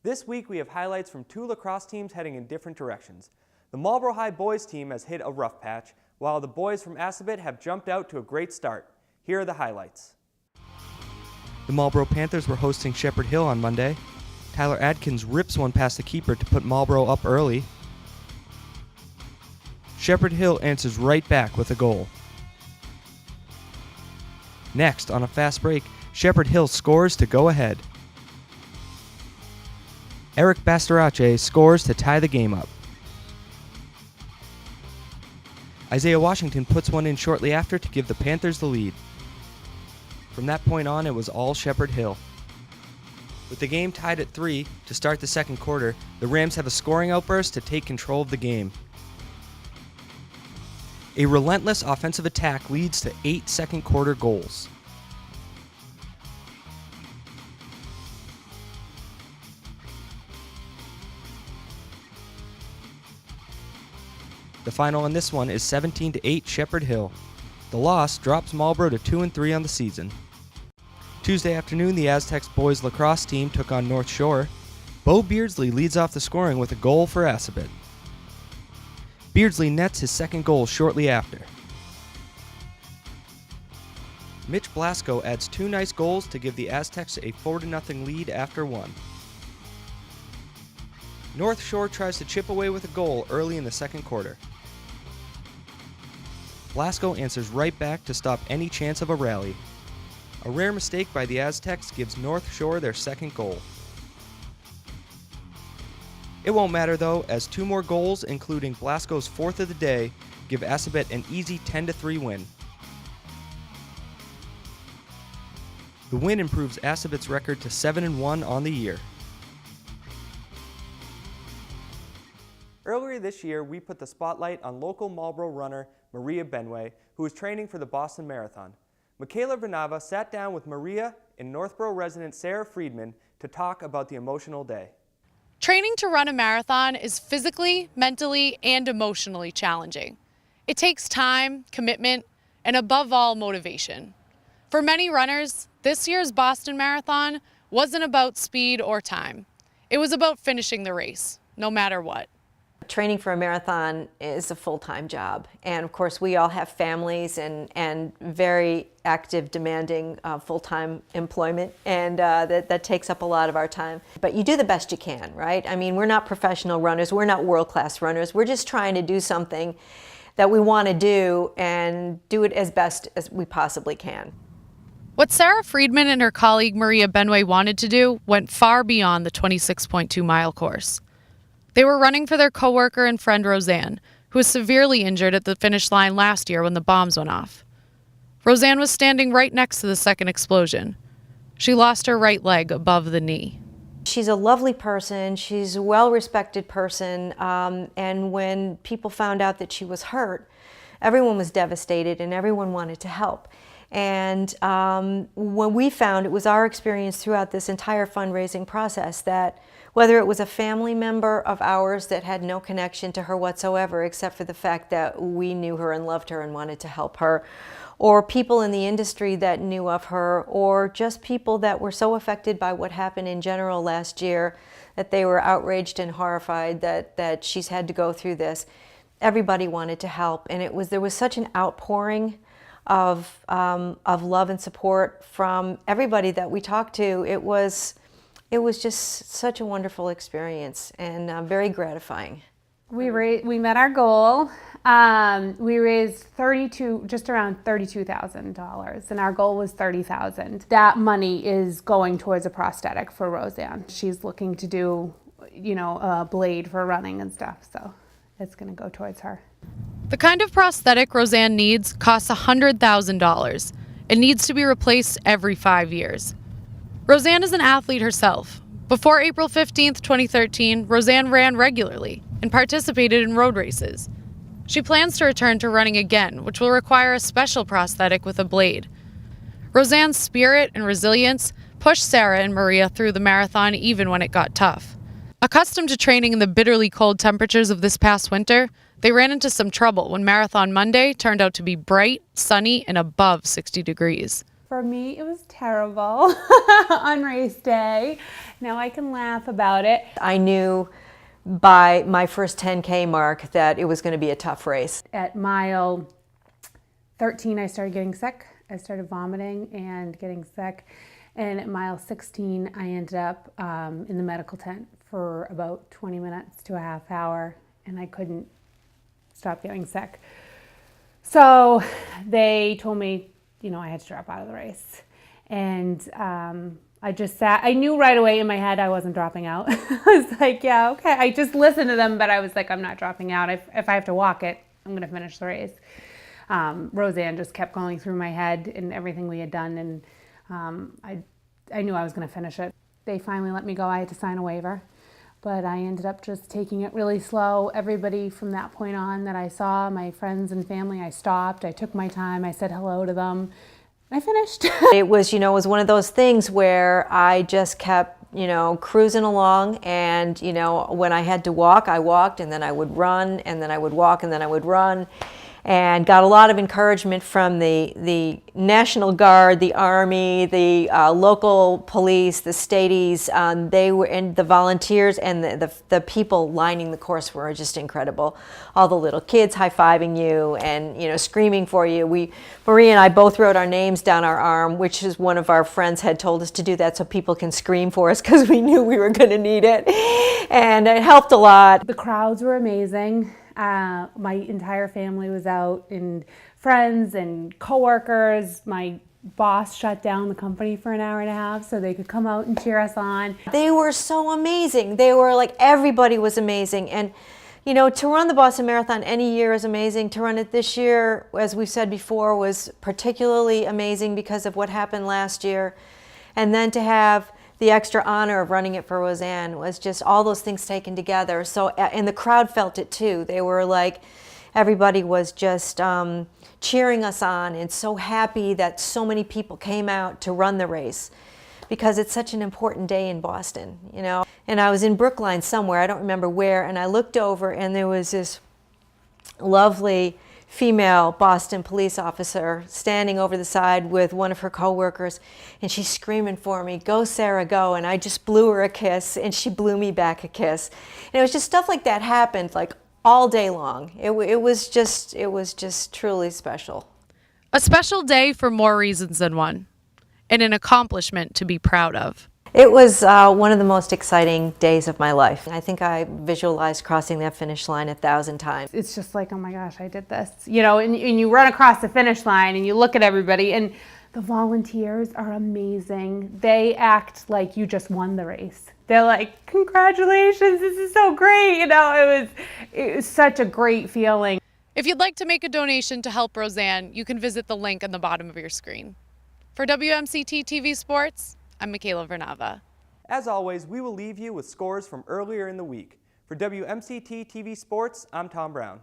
This week we have highlights from two lacrosse teams heading in different directions. The Marlboro High boys team has hit a rough patch, while the boys from Assabet have jumped out to a great start. Here are the highlights. The Marlboro Panthers were hosting Shepherd Hill on Monday. Tyler Adkins rips one past the keeper to put Marlboro up early. Shepherd Hill answers right back with a goal. Next, on a fast break, Shepherd Hill scores to go ahead. Eric Bastarache scores to tie the game up. Isaiah Washington puts one in shortly after to give the Panthers the lead. From that point on, it was all Shepherd Hill. With the game tied at 3 to start the second quarter, the Rams have a scoring outburst to take control of the game. A relentless offensive attack leads to 8 second quarter goals. The final on this one is 17-8 Shepherd Hill. The loss drops Marlboro to 2-3 on the season. Tuesday afternoon, the Aztecs boys lacrosse team took on North Shore. Bo Beardsley leads off the scoring with a goal for Assabet. Beardsley nets his second goal shortly after. Mitch Blasco adds 2 nice goals to give the Aztecs a 4-0 lead after one. North Shore tries to chip away with a goal early in the second quarter. Blasco answers right back to stop any chance of a rally. A rare mistake by the Aztecs gives North Shore their second goal. It won't matter though, as 2 more goals, including Blasco's 4th of the day, give Assabet an easy 10-3 win. The win improves Assabet's record to 7-1 on the year. Earlier this year, we put the spotlight on local Marlboro runner Maria Benway, who is training for the Boston Marathon. Michaela Vernava sat down with Maria and Northborough resident Sarah Friedman to talk about the emotional day. Training to run a marathon is physically, mentally, and emotionally challenging. It takes time, commitment, and above all, motivation. For many runners, this year's Boston Marathon wasn't about speed or time. It was about finishing the race, no matter what. Training for a marathon is a full-time job, and of course we all have families and very active, demanding full-time employment, and that takes up a lot of our time. But you do the best you can, right? I mean, we're not professional runners, we're not world-class runners, we're just trying to do something that we want to do and do it as best as we possibly can. What Sarah Friedman and her colleague Maria Benway wanted to do went far beyond the 26.2-mile course. They were running for their coworker and friend Roseanne, who was severely injured at the finish line last year when the bombs went off. Roseanne was standing right next to the second explosion. She lost her right leg above the knee. She's a lovely person, she's a well-respected person, and when people found out that she was hurt, everyone was devastated and everyone wanted to help. And when we found, it was our experience throughout this entire fundraising process that whether it was a family member of ours that had no connection to her whatsoever except for the fact that we knew her and loved her and wanted to help her, or people in the industry that knew of her, or just people that were so affected by what happened in general last year that they were outraged and horrified that she's had to go through this. Everybody wanted to help, and there was such an outpouring of love and support from everybody that we talked to. It was just such a wonderful experience and very gratifying. We met our goal. We raised just around $32,000, and our goal was $30,000. That money is going towards a prosthetic for Roseanne. She's looking to do, a blade for running and stuff, so it's going to go towards her. The kind of prosthetic Roseanne needs costs $100,000. It needs to be replaced every 5 years. Roseanne is an athlete herself. Before April 15th, 2013, Roseanne ran regularly and participated in road races. She plans to return to running again, which will require a special prosthetic with a blade. Roseanne's spirit and resilience pushed Sarah and Maria through the marathon even when it got tough. Accustomed to training in the bitterly cold temperatures of this past winter, they ran into some trouble when Marathon Monday turned out to be bright, sunny, and above 60 degrees. For me, it was terrible on race day. Now I can laugh about it. I knew by my first 10K mark that it was going to be a tough race. At mile 13, I started getting sick. I started vomiting and getting sick. And at mile 16, I ended up in the medical tent for about 20 minutes to a half hour, and I couldn't stop getting sick. So they told me, you know, I had to drop out of the race. And I just sat, I knew right away in my head I wasn't dropping out. I was like, yeah, okay. I just listened to them, but I was like, I'm not dropping out. If I have to walk it, I'm going to finish the race. Roseanne just kept going through my head and everything we had done, and I knew I was going to finish it. They finally let me go. I had to sign a waiver, but I ended up just taking it really slow. Everybody from that point on that I saw, my friends and family, I stopped. I took my time. I said hello to them. I finished. It was, you know, it was one of those things where I just kept, you know, cruising along, and, you know, when I had to walk, I walked, and then I would run, and then I would walk, and then I would run, and got a lot of encouragement from the National Guard, the Army, the local police, the staties. They were, and the volunteers, and the people lining the course were just incredible. All the little kids high-fiving you and, you know, screaming for you. Maria and I both wrote our names down our arm, which is one of our friends had told us to do that so people can scream for us, because we knew we were going to need it, and it helped a lot. The crowds were amazing. My entire family was out, and friends and coworkers. My boss shut down the company for an hour and a half so they could come out and cheer us on. They were so amazing. They were like, everybody was amazing. And, you know, to run the Boston Marathon any year is amazing. To run it this year, as we said before, was particularly amazing because of what happened last year. And then to have the extra honor of running it for Roseanne was just all those things taken together. So, and the crowd felt it too. They were like, everybody was just cheering us on, and so happy that so many people came out to run the race, because it's such an important day in Boston, you know. And I was in Brookline somewhere, I don't remember where, and I looked over, and there was this lovely female Boston police officer standing over the side with one of her coworkers, and she's screaming for me, "Go Sarah, go." And I just blew her a kiss, and she blew me back a kiss. And it was just stuff like that happened like all day long. It was just truly special. A special day for more reasons than one, and an accomplishment to be proud of. It was one of the most exciting days of my life. I think I visualized crossing that finish line 1,000 times. It's just like, oh my gosh, I did this. You know, and you run across the finish line and you look at everybody, and the volunteers are amazing. They act like you just won the race. They're like, congratulations, this is so great. You know, it was such a great feeling. If you'd like to make a donation to help Roseanne, you can visit the link on the bottom of your screen. For WMCT TV Sports, I'm Michaela Vernava. As always, we will leave you with scores from earlier in the week. For WMCT TV Sports, I'm Tom Brown.